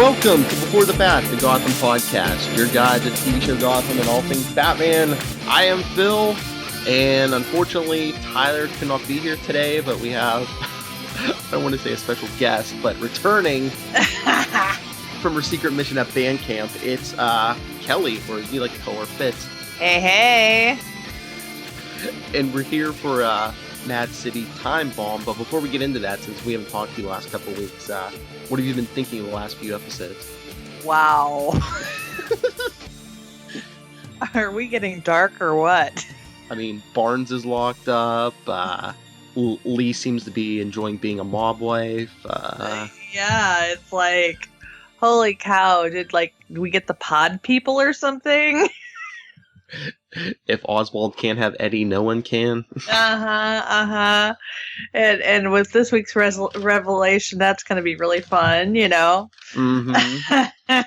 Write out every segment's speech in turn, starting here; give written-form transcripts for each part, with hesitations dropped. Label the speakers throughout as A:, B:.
A: Welcome to Before the Bat, the Gotham podcast, your guide to the TV show Gotham and all things Batman. I am Phil, and unfortunately, Tyler cannot be here today, but we have, I don't want to say a special guest, but returning from her secret mission at band camp, it's Kelly, or as you like to call her, Fitz.
B: Hey.
A: And we're here for Mad City Time Bomb, but before we get into that, since we haven't talked to you the last couple of weeks, what have you been thinking of the last few episodes?
B: Wow. Are we getting dark or what?
A: I mean, Barnes is locked up, Lee seems to be enjoying being a mob wife.
B: Yeah, it's like, holy cow, did we get the pod people or something?
A: If Oswald can't have Eddie, no one can.
B: And with this week's revelation, that's going to be really fun, you know?
A: Mm-hmm.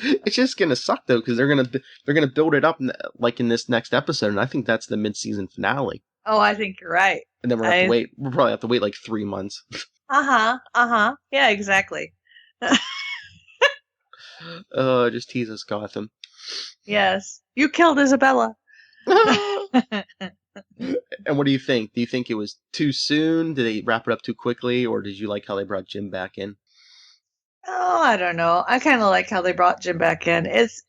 A: It's just gonna suck though, because they're gonna build it up in this next episode, and I think that's the mid-season finale.
B: Oh, I think you're right.
A: And then we'll probably have to wait like 3 months.
B: Yeah, exactly.
A: Just tease us, Gotham.
B: Yes. You killed Isabella.
A: And what do you think? Do you think it was too soon? Did they wrap it up too quickly? Or did you like how they brought Jim back in?
B: Oh, I don't know. I kind of like how they brought Jim back in. It's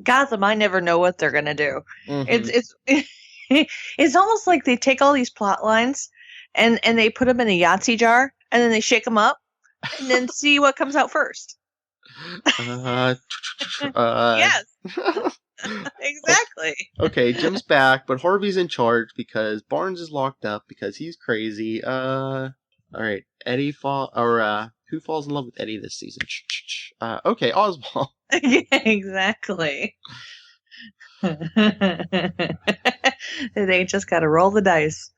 B: Gotham. I never know what they're going to do. Mm-hmm. It's almost like they take all these plot lines and they put them in a Yahtzee jar and then they shake them up and then see what comes out first. Yes. Exactly.
A: Okay, Jim's back, but Harvey's in charge because Barnes is locked up because he's crazy. All right, who falls in love with Eddie this season? Okay, Oswald.
B: Yeah, exactly. They just got to roll the dice.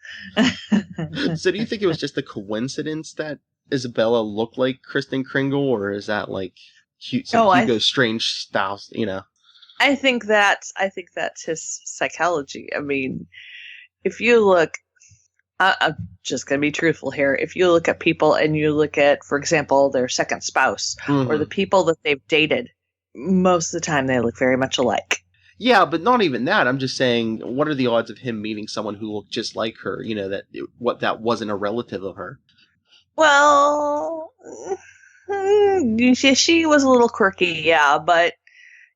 A: So, do you think it was just a coincidence that Isabella looked like Kristen Kringle, or is that like Hugo Strange style? You know.
B: I think that's his psychology. I mean, if you look, I'm just going to be truthful here. If you look at people and you look at, for example, their second spouse or the people that they've dated, most of the time they look very much alike.
A: Yeah, but not even that. I'm just saying, what are the odds of him meeting someone who looked just like her? You know, that wasn't a relative of her.
B: Well, she was a little quirky, yeah, but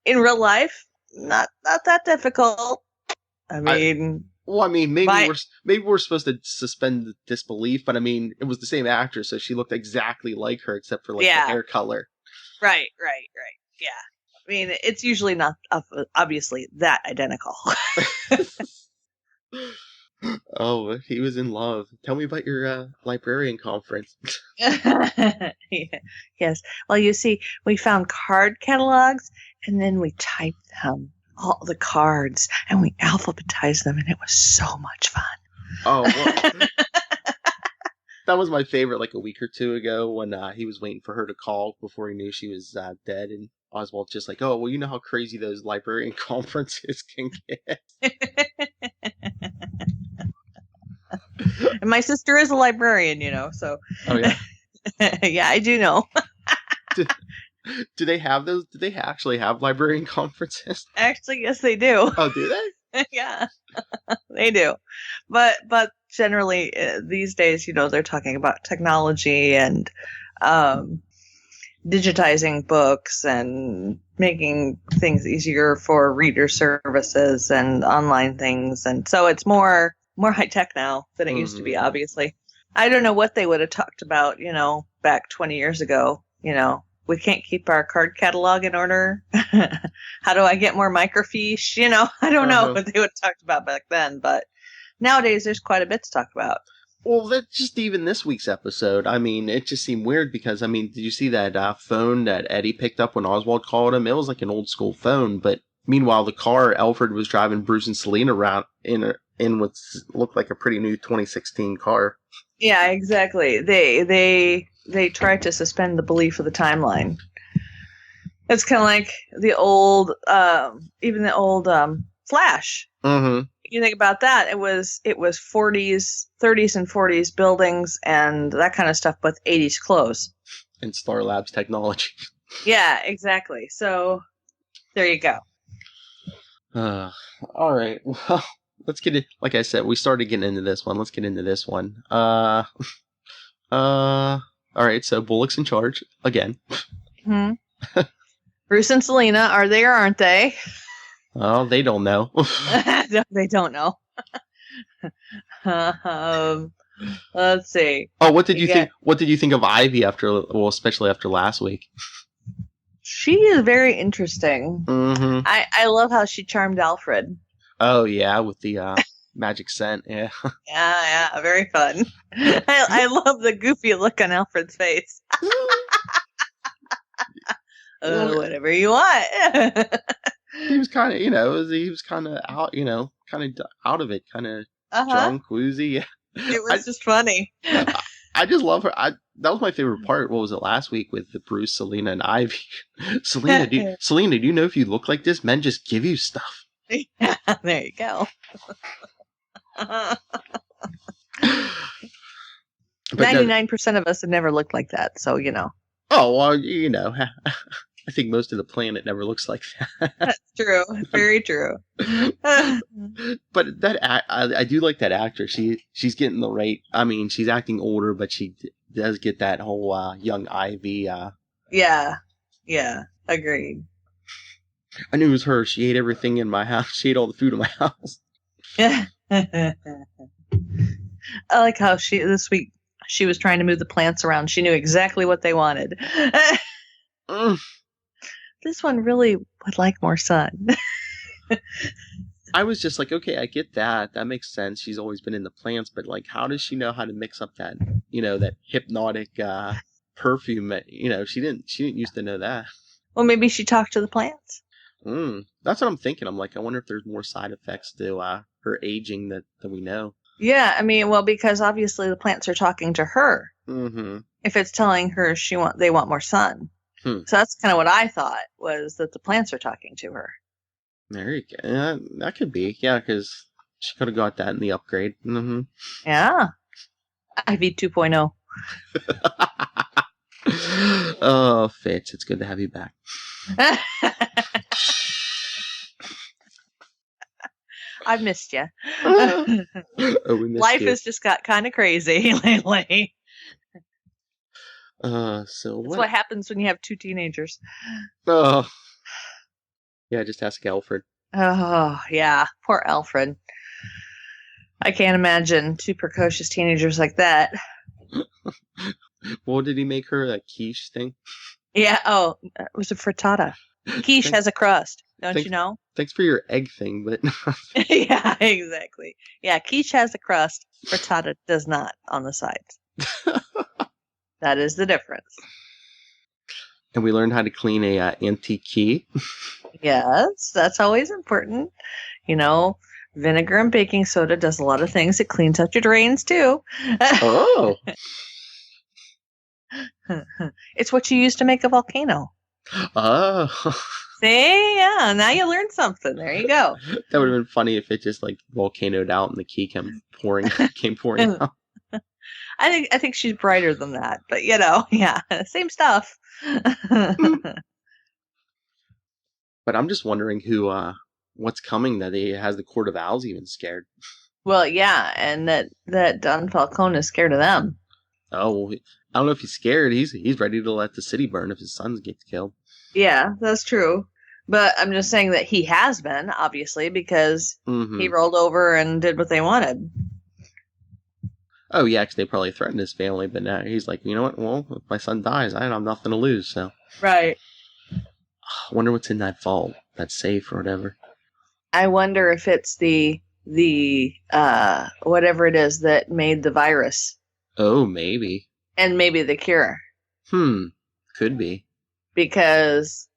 B: in real life, not that difficult. I mean,
A: maybe we're supposed to suspend disbelief, but I mean, it was the same actress, so she looked exactly like her, except for the hair color.
B: Right. Yeah, I mean, it's usually not obviously that identical.
A: Oh, he was in love. Tell me about your librarian conference.
B: Yeah. Yes. Well, you see, we found card catalogs, and then we typed them, all the cards, and we alphabetized them, and it was so much fun.
A: Oh, well, that was my favorite like a week or two ago when he was waiting for her to call before he knew she was dead, and Oswald's just like, oh, well, you know how crazy those librarian conferences can get.
B: And my sister is a librarian, you know, so.
A: Oh, yeah?
B: Yeah, I do know.
A: Do they have those? Do they actually have librarian conferences?
B: Actually, yes, they do.
A: Oh, do they?
B: Yeah, they do. But generally, these days, you know, they're talking about technology and digitizing books and making things easier for reader services and online things. And so it's more high tech now than it used to be, obviously. I don't know what they would have talked about, you know, back 20 years ago. You know, we can't keep our card catalog in order. How do I get more microfiche? You know, I don't know what they would have talked about back then, but nowadays there's quite a bit to talk about.
A: Well, that's just even this week's episode. I mean, it just seemed weird because, I mean, did you see that phone that Eddie picked up when Oswald called him? It was like an old school phone, but meanwhile, the car Alfred was driving Bruce and Selena around in what looked like a pretty new 2016 car.
B: Yeah, exactly. They tried to suspend the belief of the timeline. It's kind of like the old, even the old Flash.
A: Mm-hmm.
B: You think about that, it was 30s and 40s buildings and that kind of stuff with 80s clothes.
A: And Star Labs technology.
B: Yeah, exactly. So there you go.
A: All right. Well, let's get it. Like I said, we started getting into this one. Let's get into this one. All right. So Bullock's in charge again.
B: Hmm. Bruce and Selena are they or aren't they?
A: Oh, they don't know.
B: No, they don't know. Let's see.
A: Oh, what did you think? What did you think of Ivy especially after last week?
B: She is very interesting.
A: Mm-hmm.
B: I love how she charmed Alfred.
A: Oh yeah, with the magic scent. Yeah.
B: Yeah, very fun. I love the goofy look on Alfred's face. Whatever you want.
A: He was kind of, he was kind of out, kind of out of it, kind of drunk, woozy. Yeah.
B: It was just funny.
A: I just love her. That was my favorite part. What was it last week with the Bruce, Selena, and Ivy? Selena, do you know if you look like this, men just give you stuff?
B: Yeah, there you go. 99% of us have never looked like that, so
A: Oh well, I think most of the planet never looks like that.
B: That's true. Very true.
A: But I do like that actor. She's getting the right. I mean, she's acting older, but she does get that whole young Ivy.
B: Yeah. Agreed.
A: I knew it was her. She ate everything in my house. She ate all the food in my house.
B: I like how this week she was trying to move the plants around. She knew exactly what they wanted. This one really would like more sun.
A: I was just like, okay, I get that. That makes sense. She's always been in the plants, but like, how does she know how to mix up that, that hypnotic perfume? She didn't used to know that.
B: Well, maybe she talked to the plants.
A: That's what I'm thinking. I'm like, I wonder if there's more side effects to her aging that we know.
B: Yeah, I mean, well, because obviously the plants are talking to her.
A: Mm-hmm.
B: If it's telling her they want more sun. So that's kind of what I thought, was that the plants are talking to her.
A: There you go. Yeah, that could be. Yeah, because she could have got that in the upgrade. Mm-hmm.
B: Yeah. IV 2.0.
A: Oh, Fitz, it's good to have you back.
B: I've missed you.
A: We missed
B: Life
A: you.
B: has just got kind of crazy lately. That's what happens when you have two teenagers.
A: Oh. Yeah, just ask Alfred.
B: Oh, yeah. Poor Alfred. I can't imagine two precocious teenagers like that.
A: Well, did he make her a quiche thing?
B: Yeah. Oh, it was a frittata. Quiche has a crust. Don't you know?
A: Thanks for your egg thing, but...
B: Yeah, exactly. Yeah, quiche has a crust. Frittata does not on the sides. That is the difference.
A: And we learned how to clean a antique key.
B: Yes, that's always important. Vinegar and baking soda does a lot of things. It cleans out your drains, too.
A: Oh.
B: It's what you use to make a volcano.
A: Oh.
B: See? Yeah, now you learned something. There you go.
A: That would have been funny if it just, volcanoed out and the key came pouring out.
B: I think she's brighter than that, but yeah, same stuff.
A: But I'm just wondering what's coming that he has the Court of Owls even scared.
B: Well, yeah, and that Don Falcone is scared of them.
A: Oh, well, I don't know if he's scared. He's ready to let the city burn if his son gets killed.
B: Yeah, that's true. But I'm just saying that he has been, obviously, because he rolled over and did what they wanted.
A: Oh, yeah, because they probably threatened his family, but now he's like, you know what? Well, if my son dies, I have nothing to lose, so.
B: Right.
A: I wonder what's in that vault, that safe or whatever.
B: I wonder if it's the whatever it is that made the virus.
A: Oh, maybe.
B: And maybe the cure.
A: Could be.
B: Because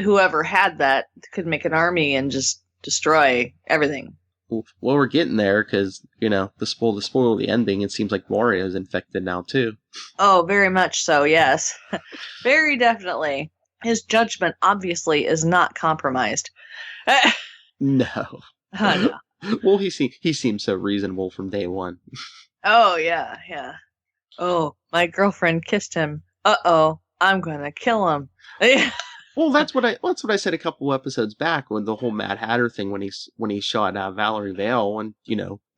B: whoever had that could make an army and just destroy everything.
A: Well, we're getting there because, the spoil of the ending, it seems like Wario's infected now, too.
B: Oh, very much so, yes. Very definitely. His judgment, obviously, is not compromised.
A: No.
B: No.
A: Well, he seems so reasonable from day one.
B: Oh, yeah. Oh, my girlfriend kissed him. Uh-oh. I'm gonna kill him.
A: Well, that's what I said a couple episodes back when the whole Mad Hatter thing when he shot Valerie Vale, and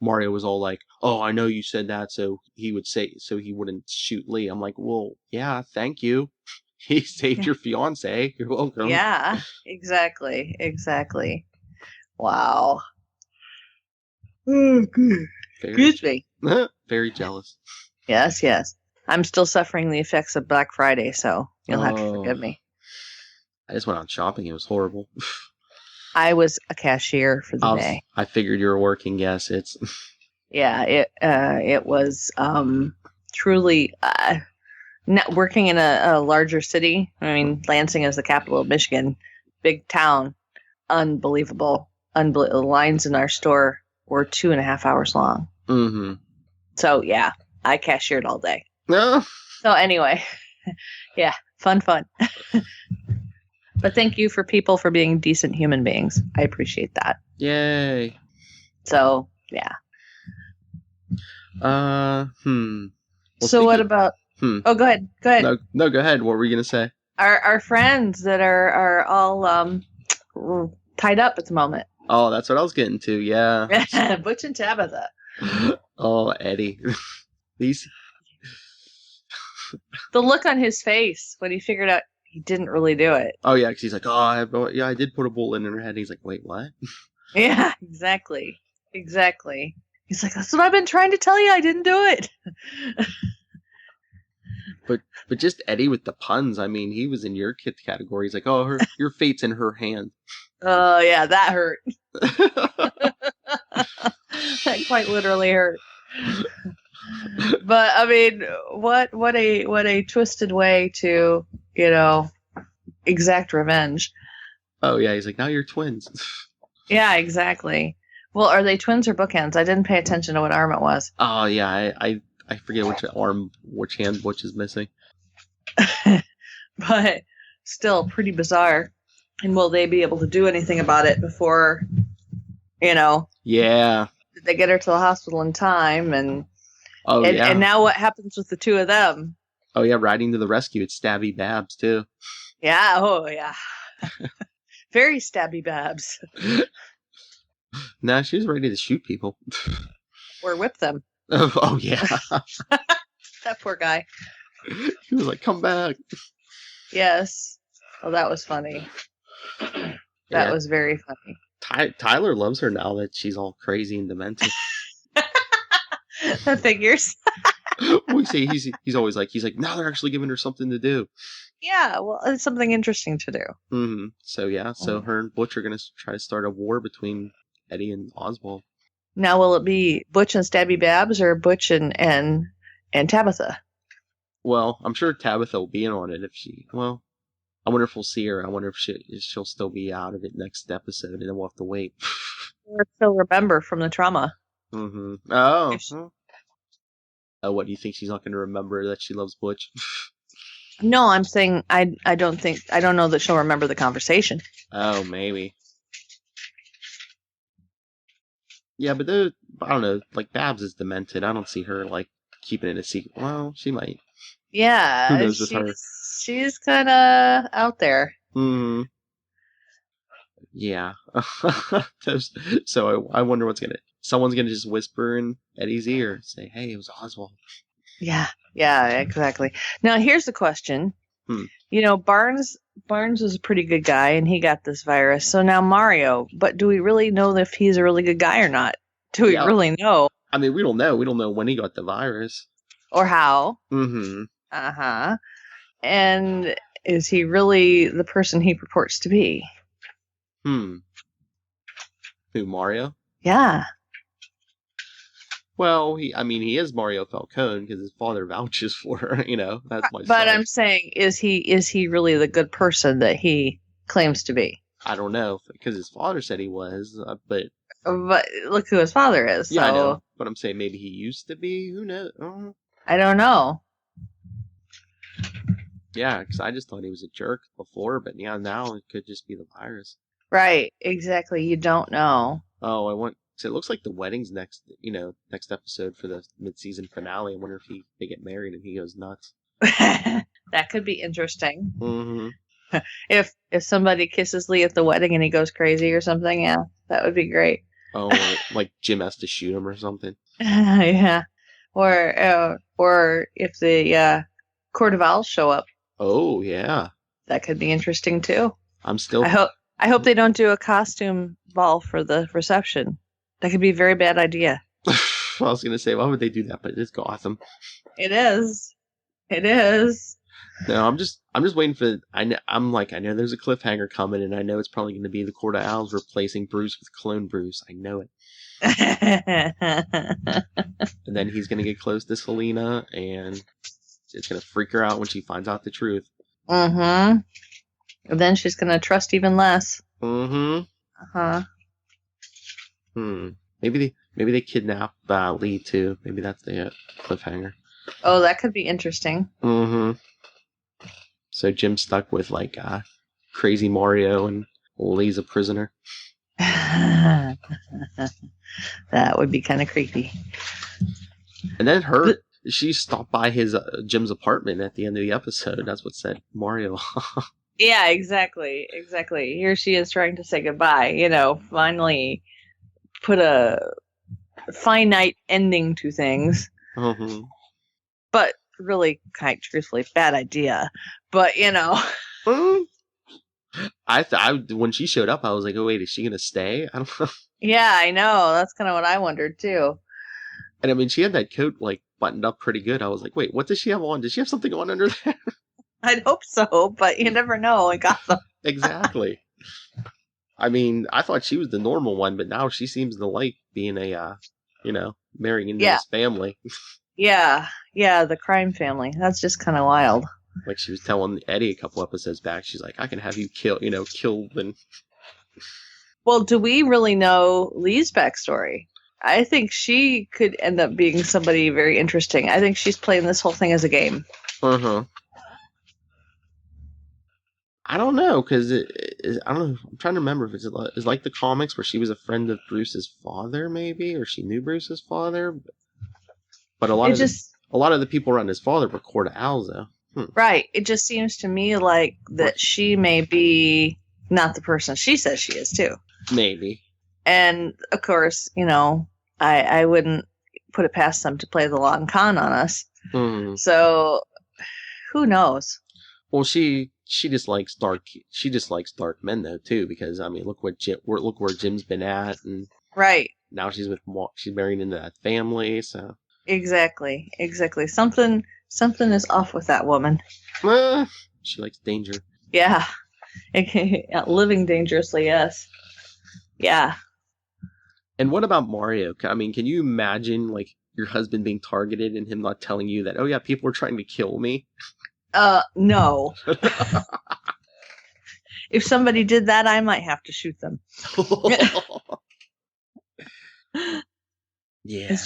A: Mario was all like, "Oh, I know you said that, so he wouldn't shoot Lee." I'm like, "Well, yeah, thank you. He saved your fiance. You're welcome."
B: Yeah, exactly. Wow. Oh, good. Excuse me.
A: Very jealous.
B: Yes. I'm still suffering the effects of Black Friday, so you'll have to forgive me.
A: I just went out shopping. It was horrible.
B: I was a cashier for the day.
A: I figured you were working. Yes, it's.
B: Yeah, it was truly working in a larger city. I mean, Lansing is the capital of Michigan, big town, unbelievable. The lines in our store were 2.5 hours long.
A: Mm-hmm.
B: So yeah, I cashiered all day.
A: No.
B: So anyway, yeah, fun. But thank you for being decent human beings. I appreciate that.
A: Yay.
B: So, yeah.
A: Well,
B: so what about... Oh, go ahead.
A: No, go ahead. What were you going to say?
B: Our friends that are all tied up at the moment.
A: Oh, that's what I was getting to, yeah.
B: Butch and Tabitha.
A: Oh, Eddie. The
B: look on his face when he figured out he didn't really do it.
A: Oh, yeah, because he's like, I did put a bullet in her head. And he's like, wait, what?
B: Yeah, exactly. He's like, that's what I've been trying to tell you. I didn't do it.
A: But just Eddie with the puns. I mean, he was in your kid category. He's like, oh, your fate's in her hand.
B: Oh, yeah, that hurt. That quite literally hurt. But I mean, what a twisted way to, exact revenge.
A: Oh yeah, he's like, now you're twins.
B: Yeah, exactly. Well, are they twins or bookends? I didn't pay attention to what arm it was.
A: Oh yeah, I forget which hand Butch is missing.
B: But still pretty bizarre. And will they be able to do anything about it before,
A: Yeah.
B: they get her to the hospital in time? And
A: yeah.
B: And now what happens with the two of them?
A: Oh yeah, riding to the rescue. It's Stabby Babs too.
B: Yeah. Oh yeah. Very Stabby Babs.
A: Nah, she was ready to shoot people.
B: Or whip them.
A: Oh yeah.
B: That poor guy.
A: He was like, come back.
B: Yes. Oh, that was funny. That was very funny.
A: Tyler loves her now that she's all crazy and demented.
B: That figures.
A: We say he's always like, now they're actually giving her something to do.
B: Yeah, well, it's something interesting to do.
A: Mm-hmm. So yeah, her and Butch are gonna try to start a war between Eddie and Oswald.
B: Now, will it be Butch and Stabby Babs or Butch and Tabitha?
A: Well, I'm sure Tabitha will be in on it if she. Well, I wonder if we'll see her. I wonder if she'll still be out of it next episode, and then we'll have to wait.
B: Or still remember from the trauma.
A: Mm-hmm. Oh. Oh, what do you think? She's not going to remember that she loves Butch?
B: No, I'm saying I don't know that she'll remember the conversation.
A: Oh, maybe. Yeah, but I don't know. Like Babs is demented. I don't see her like keeping it a secret. Well, she might.
B: Yeah,
A: who knows with her?
B: She's kind of out there.
A: Hmm. Yeah. So I wonder someone's gonna just whisper in Eddie's ear, say, "Hey, it was Oswald."
B: Yeah, exactly. Now here's the question. Barnes was a pretty good guy, and he got this virus. So now Mario, but do we really know if he's a really good guy or not? Do we really know?
A: I mean, we don't know. We don't know when he got the virus
B: or how.
A: Mm-hmm.
B: And is he really the person he purports to be?
A: Who, Mario?
B: Yeah.
A: Well, he is Mario Falcone because his father vouches for her. That's my.
B: But I'm saying, is he really the good person that he claims to be?
A: I don't know because his father said he was, but
B: look who his father is.
A: Yeah,
B: so.
A: I know. But I'm saying maybe he used to be. Who knows?
B: I don't know.
A: Yeah, because I just thought he was a jerk before, but yeah, now it could just be the virus.
B: Right, exactly. You don't know.
A: Oh, so it looks like the wedding's next episode for the mid-season finale. I wonder if they get married and he goes nuts.
B: That could be interesting.
A: Mm-hmm.
B: If somebody kisses Lee at the wedding and he goes crazy or something, yeah, that would be great.
A: Oh, like Jim has to shoot him or something.
B: Yeah. Or if the Court of Owls show up.
A: Oh, yeah.
B: That could be interesting too. I hope they don't do a costume ball for the reception. That could be a very bad idea.
A: I was gonna say, why would they do that? But it's Gotham.
B: It is. It is.
A: No, I'm just waiting for. I know there's a cliffhanger coming, and I know it's probably going to be the Court of Owls replacing Bruce with clone Bruce. I know it. And then he's going to get close to Selena, and it's going to freak her out when she finds out the truth.
B: Mm-hmm. And then she's going to trust even less.
A: Mm-hmm.
B: Uh-huh.
A: Maybe they kidnap Lee too. Maybe that's the cliffhanger.
B: Oh, that could be interesting.
A: Mm-hmm. So Jim's stuck with crazy Mario, and Lee's a prisoner.
B: That would be kind of creepy.
A: And then she stopped by his Jim's apartment at the end of the episode. That's what set Mario off.
B: Yeah, exactly. Here she is trying to say goodbye. Finally put a finite ending to things.
A: Mm-hmm.
B: But really, quite truthfully, bad idea. But
A: when she showed up, I was like, "Oh wait, is she gonna stay?" I don't know.
B: Yeah, I know. That's kind of what I wondered too.
A: And I mean, she had that coat buttoned up pretty good. I was like, "Wait, what does she have on? Does she have something on under there?"
B: I'd hope so, but you never know. I got them.
A: Exactly. I mean, I thought she was the normal one, but now she seems to like being marrying into this family.
B: Yeah, the crime family. That's just kind of wild.
A: Like she was telling Eddie a couple episodes back, she's like, I can have you killed and...
B: Well, do we really know Lee's backstory? I think she could end up being somebody very interesting. I think she's playing this whole thing as a game.
A: Uh-huh. I don't know, because I don't know. I'm trying to remember if it's like the comics where she was a friend of Bruce's father, maybe, or she knew Bruce's father. But a lot of the people around his father were Court of Owls, though.
B: Right. It just seems to me like that she may be not the person she says she is, too.
A: Maybe.
B: And, of course, I wouldn't put it past them to play the long con on us.
A: Mm.
B: So, who knows?
A: Well, she just likes dark. She just likes dark men, though, too, because I mean, look where Jim's been at, and
B: right
A: now she's married into that family, so.
B: Exactly. Something is off with that woman.
A: She likes danger.
B: Yeah. Living dangerously, yes. Yeah.
A: And what about Mario? I mean, can you imagine, your husband being targeted and him not telling you that, oh yeah, people are trying to kill me?
B: No. If somebody did that, I might have to shoot them. Yeah.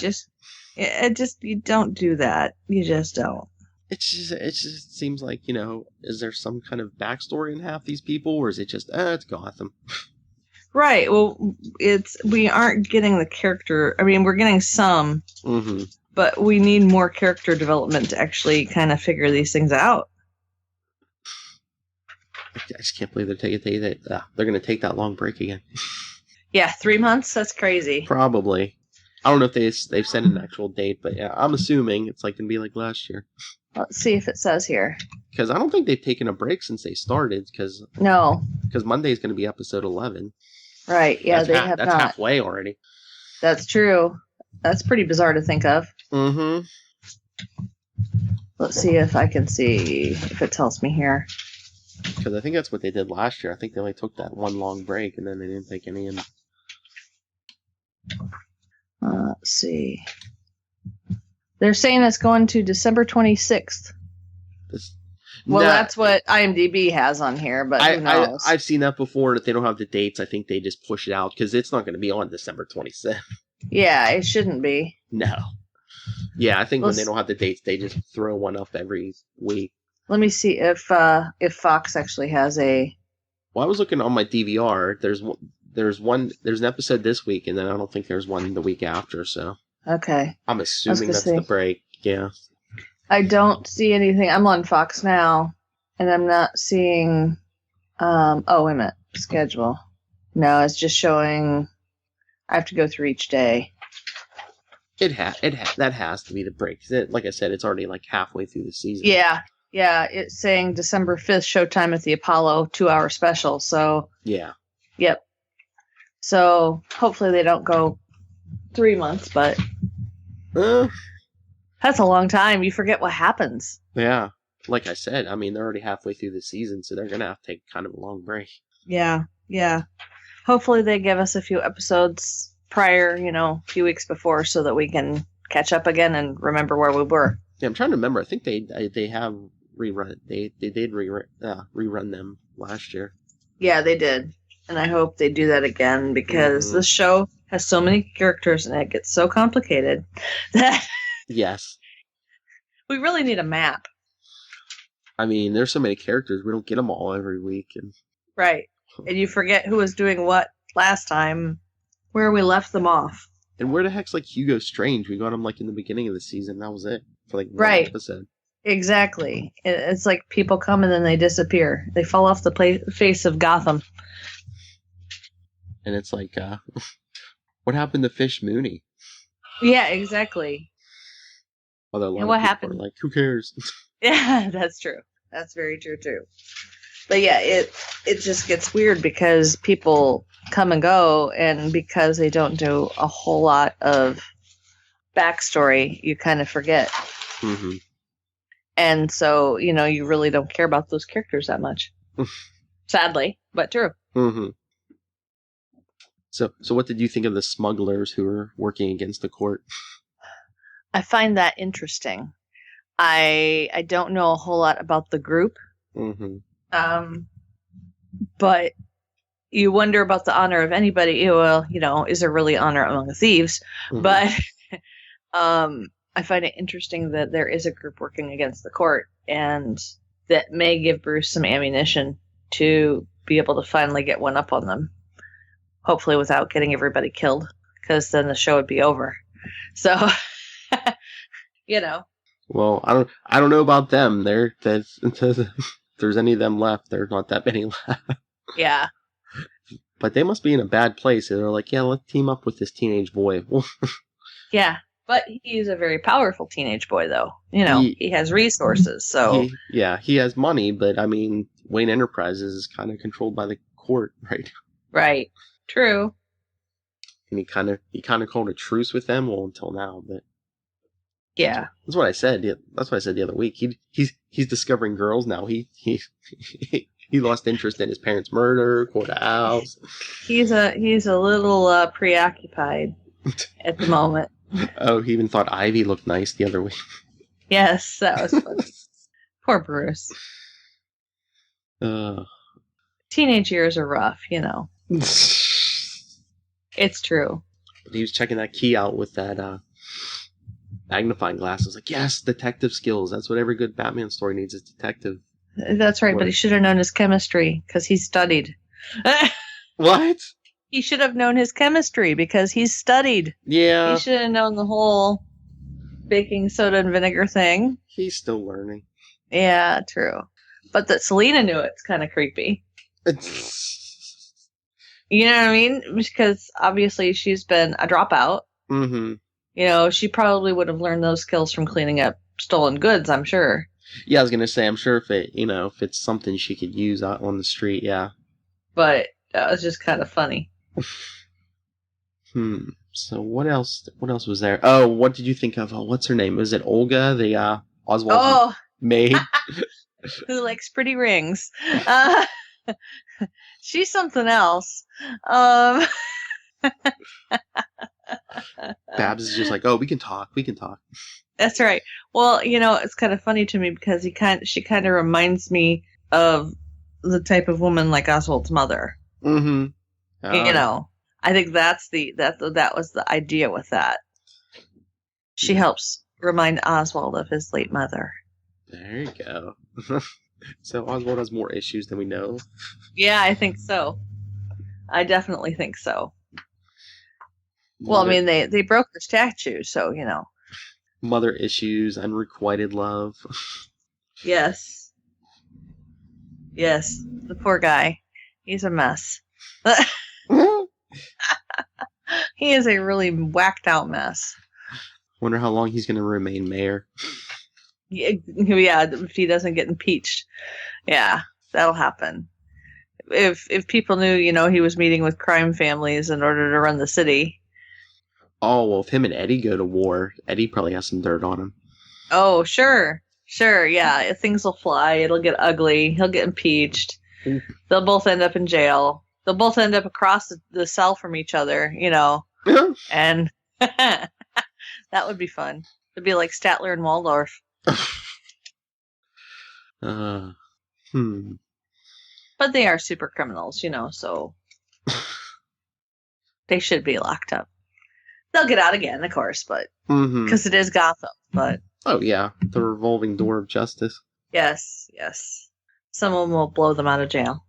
B: It just, you don't do that. You just don't.
A: It just seems like, is there some kind of backstory in half these people, or is it just, it's Gotham?
B: Right. Well, we aren't getting the character. I mean, we're getting some, but we need more character development to actually kind of figure these things out.
A: I just can't believe they're going to take that long break again.
B: Yeah, 3 months? That's crazy.
A: Probably. I don't know if they've set an actual date, but yeah, I'm assuming it's going to be like last year.
B: Let's see if it says here.
A: Because I don't think they've taken a break since they started.
B: No. Because
A: Monday is going to be episode 11.
B: Right, yeah, they have
A: that's
B: not.
A: That's halfway already.
B: That's true. That's pretty bizarre to think of.
A: Mm-hmm.
B: Let's see if I can see if it tells me here.
A: Because I think that's what they did last year. I think they only took that one long break, and then they didn't take any in.
B: Let's see. They're saying it's going to December 26th. That's what IMDb has on here, but who knows?
A: I've seen that before, that they don't have the dates. I think they just push it out, because it's not going to be on December 26th.
B: Yeah, it shouldn't be.
A: No. Yeah, I think when they don't have the dates, they just throw one up every week.
B: Let me see if Fox actually has a...
A: Well, I was looking on my DVR. There's an episode this week, and then I don't think there's one the week after, so...
B: Okay.
A: I'm assuming that's the break, yeah.
B: I don't see anything. I'm on Fox Now, and I'm not seeing. Oh, wait a minute. Schedule. No, it's just showing. I have to go through each day.
A: That has to be the break. Like I said, it's already like halfway through the season.
B: Yeah. It's saying December 5th, showtime at the Apollo 2-hour special. So.
A: Yeah.
B: Yep. So hopefully they don't go 3 months, but that's a long time. You forget what happens.
A: Yeah. Like I said, I mean, they're already halfway through the season, so they're going to have to take kind of a long break.
B: Yeah. Hopefully they give us a few episodes prior, a few weeks before, so that we can catch up again and remember where we were.
A: Yeah, I'm trying to remember. I think they have rerun. They did rerun them last year.
B: Yeah, they did. And I hope they do that again, because this show has so many characters and it gets so complicated that
A: yes,
B: we really need a map.
A: I mean, there's so many characters, we don't get them all every week.
B: Right. And you forget who was doing what last time, where we left them off.
A: And where the heck's like Hugo Strange? We got him like in the beginning of the season. That was it for like one episode.
B: Exactly. It's like people come and then they disappear. They fall off the face of Gotham.
A: And it's like, what happened to Fish Mooney?
B: Yeah, exactly.
A: Although
B: and what happened?
A: Like, who cares?
B: Yeah, that's true. That's very true too. But yeah, it just gets weird because people come and go, and because they don't do a whole lot of backstory, you kind of forget.
A: Mm-hmm.
B: And so, you really don't care about those characters that much. Sadly, but true.
A: Mm-hmm. So what did you think of the smugglers who were working against the court?
B: I find that interesting. I don't know a whole lot about the group.
A: Mm-hmm.
B: But you wonder about the honor of anybody. Well, is there really honor among the thieves? Mm-hmm. But I find it interesting that there is a group working against the court, and that may give Bruce some ammunition to be able to finally get one up on them. Hopefully without getting everybody killed, because then the show would be over. So,
A: Well, I don't know about them. If there's any of them left, there's not that many left.
B: Yeah.
A: But they must be in a bad place. They're like, yeah, let's team up with this teenage boy.
B: Yeah, but he's a very powerful teenage boy, though. He has resources, so...
A: He has money, but, I mean, Wayne Enterprises is kind of controlled by the court, right?
B: Right. True.
A: And he kind of called a truce with them, well, until now, but...
B: Yeah.
A: That's what I said. That's what I said the other week. He's discovering girls now. He lost interest in his parents' murder, courthouse.
B: He's a little preoccupied at the moment.
A: Oh, he even thought Ivy looked nice the other week.
B: Yes, that was funny. Poor Bruce. Teenage years are rough, It's true.
A: But he was checking that key out with that magnifying glass. I was like, yes, detective skills. That's what every good Batman story needs, is detective.
B: That's right, but he should have known his chemistry, because he studied.
A: What?
B: He should have known his chemistry, because he's studied.
A: Yeah.
B: He should have known the whole baking soda and vinegar thing.
A: He's still learning.
B: Yeah, true. But that Selena knew it's kind of creepy. You know what I mean? Because obviously she's been a dropout.
A: Mm-hmm.
B: She probably would have learned those skills from cleaning up stolen goods, I'm sure.
A: Yeah, I was going to say, I'm sure if it's something she could use out on the street, yeah.
B: But that was just kind of funny.
A: So what else was there? Oh, what did you think of? Oh, what's her name? Was it Olga, the Oswald maid?
B: Who likes pretty rings. She's something else.
A: Babs is just like, oh, we can talk.
B: That's right. Well, it's kind of funny to me because she kind of reminds me of the type of woman like Oswald's mother.
A: Mm-hmm.
B: I think that was the idea with that. She helps remind Oswald of his late mother.
A: There you go. So Oswald has more issues than we know.
B: Yeah, I think so. I definitely think so. Well, I mean, they broke the statue, so,
A: Mother issues, unrequited love.
B: Yes. Yes. The poor guy. He's a mess. He is a really whacked out mess.
A: Wonder how long he's going to remain mayor.
B: Yeah, if he doesn't get impeached. Yeah, that'll happen. If people knew, he was meeting with crime families in order to run the city.
A: Oh, well, if him and Eddie go to war, Eddie probably has some dirt on him.
B: Oh, sure, yeah. Things will fly. It'll get ugly. He'll get impeached. They'll both end up in jail. They'll both end up across the cell from each other, and that would be fun. It'd be like Statler and Waldorf. But they are super criminals, so they should be locked up. They'll get out again, of course, but because it is Gotham. But
A: oh yeah, the revolving door of justice.
B: Yes. Someone will blow them out of jail.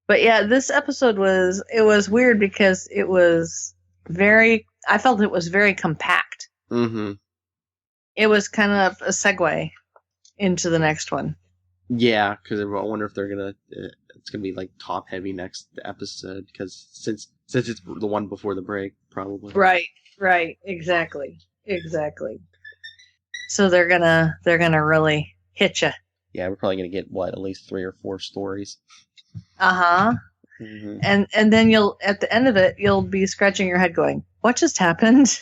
B: But yeah, this episode was weird because it was I felt it was very compact. It was kind of a segue into the next one. Yeah,
A: because I wonder if they're it's gonna be like top heavy next episode, because since it's the one before the break, probably.
B: Right, exactly. So they're gonna really hit you.
A: Yeah, we're probably gonna get at least 3 or 4 stories.
B: And then at the end of it, you'll be scratching your head going, what just happened?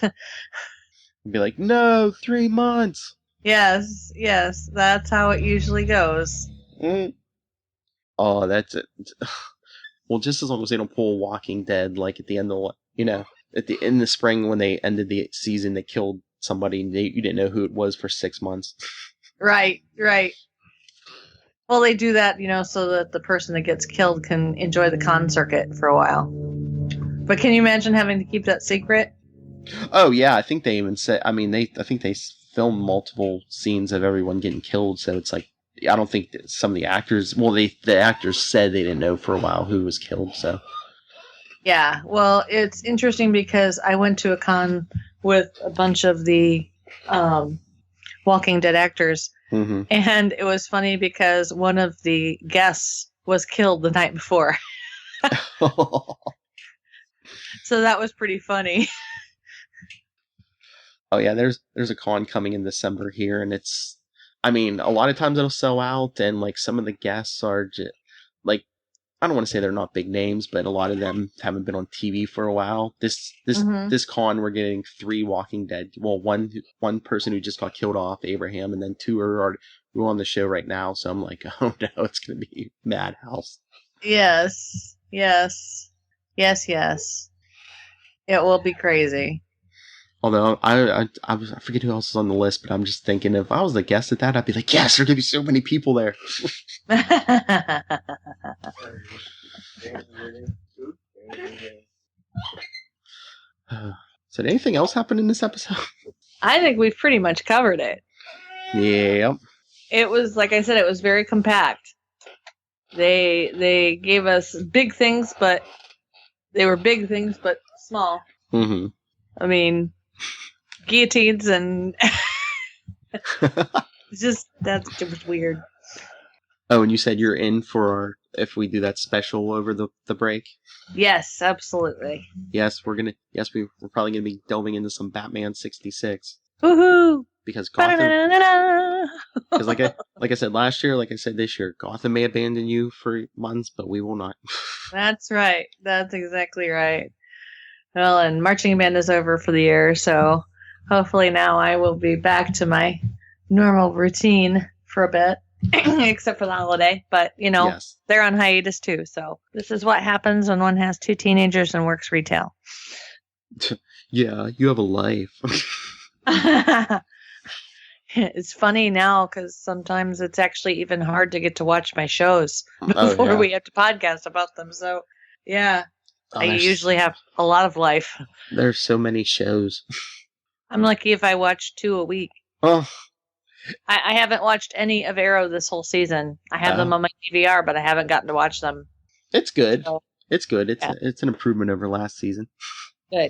A: Be like, no, 3 months.
B: Yes, that's how it usually goes.
A: Oh, that's it. Well, just as long as they don't pull Walking Dead, like at the end of in the spring when they ended the season, they killed somebody and you didn't know who it was for 6 months. Right.
B: Well, they do that, so that the person that gets killed can enjoy the con circuit for a while. But can you imagine having to keep that secret?
A: Oh yeah, I think they even said. I think they filmed multiple scenes of everyone getting killed, so it's like I don't think that some of the actors. Well, the actors said they didn't know for a while who was killed. So
B: yeah, well, it's interesting because I went to a con with a bunch of the Walking Dead actors, and it was funny because one of the guests was killed the night before. So that was pretty funny.
A: Oh yeah, there's a con coming in December here, and it's, a lot of times it'll sell out, and like some of the guests are like, I don't want to say they're not big names, but a lot of them haven't been on TV for a while. This con, we're getting 3 Walking Dead. Well, one person who just got killed off, Abraham, and then 2 are on the show right now. So I'm like, oh no, it's gonna be madhouse.
B: Yes. It will be crazy.
A: Although I forget who else is on the list, but I'm just thinking if I was the guest at that, I'd be like, yes, there's gonna be so many people there. So did anything else happen in this episode?
B: I think we've pretty much covered it.
A: Yeah.
B: It was, like I said, it was very compact. They gave us big things, but they were big things, but small. Guillotines and just it was weird.
A: Oh, and you said you're in for if we do that special over the break?
B: Yes, absolutely.
A: Yes, we're probably gonna be delving into some Batman 66.
B: Woohoo!
A: Because Gotham, because like I said last year, like I said this year, Gotham may abandon you for months, but we will not.
B: That's right. That's exactly right. Well, and marching band is over for the year, so hopefully now I will be back to my normal routine for a bit, except for the holiday. But, yes. They're on hiatus too, so this is what happens when one has 2 teenagers and works retail.
A: Yeah, you have a life.
B: It's funny now because sometimes it's actually even hard to get to watch my shows before we have to podcast about them. So, yeah. I usually have a lot of life.
A: There's so many shows.
B: I'm lucky if I watch 2 a week.
A: Oh.
B: I haven't watched any of Arrow this whole season. I have them on my DVR, but I haven't gotten to watch them.
A: It's good. So, it's good. It's an improvement over last season.
B: Good.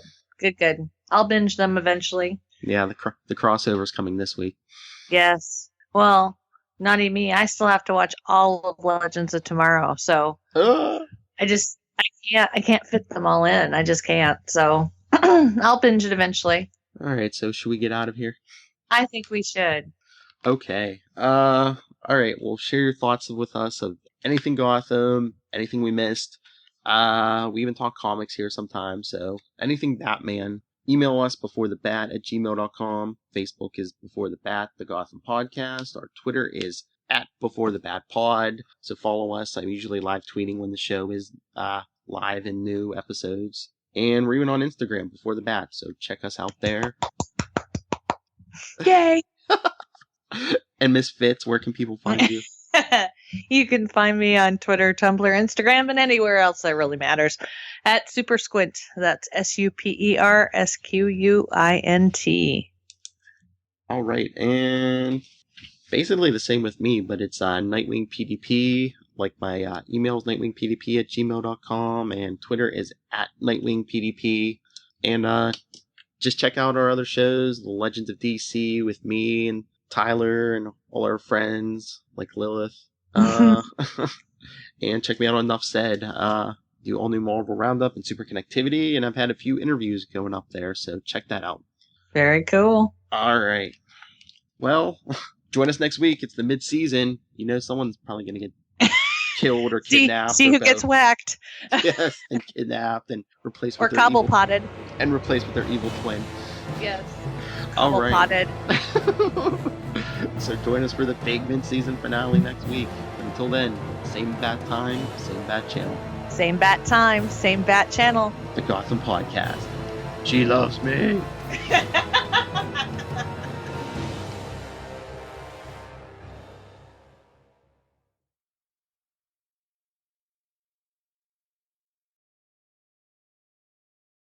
B: I'll binge them eventually.
A: Yeah, the crossover's coming this week.
B: Yes. Well, naughty me. I still have to watch all of Legends of Tomorrow, so I can't fit them all in. I just can't. So I'll binge it eventually.
A: All right. So should we get out of here?
B: I think we should.
A: Okay. All right. Well, share your thoughts with us of anything Gotham, anything we missed. We even talk comics here sometimes. So anything Batman. Email us beforethebat@gmail.com. Facebook is Before the Bat, the Gotham Podcast. Our Twitter is @BeforeTheBatPod. So follow us. I'm usually live tweeting when the show is live and new episodes. And we're even on Instagram, Before the Bat. So check us out there.
B: Yay!
A: And Miss Fitz, where can people find you?
B: You can find me on Twitter, Tumblr, Instagram, and anywhere else that really matters at Supersquint. That's SuperSquint.
A: All right, and basically the same with me, but it's Nightwing PDP. Like my email is nightwingpdp@gmail.com, and Twitter is @nightwingpdp. And just check out our other shows, The Legends of DC with me and Tyler and all our friends like Lilith. And check me out on Enough Said. Do all new Marvel Roundup and Super Connectivity, and I've had a few interviews going up there, so check that out.
B: Very cool.
A: All right. Well, join us next week. It's the mid-season. You know someone's probably going to get killed or kidnapped.
B: See who gets whacked.
A: Yes, and kidnapped and replaced with
B: or cobble-potted.
A: And replaced with their evil twin.
B: Yes.
A: All right.
B: Cobble-potted.
A: So join us for the big mid-season finale next week. Until then, same bat time, same bat channel.
B: Same bat time, same bat channel.
A: The Gotham Podcast. She loves me.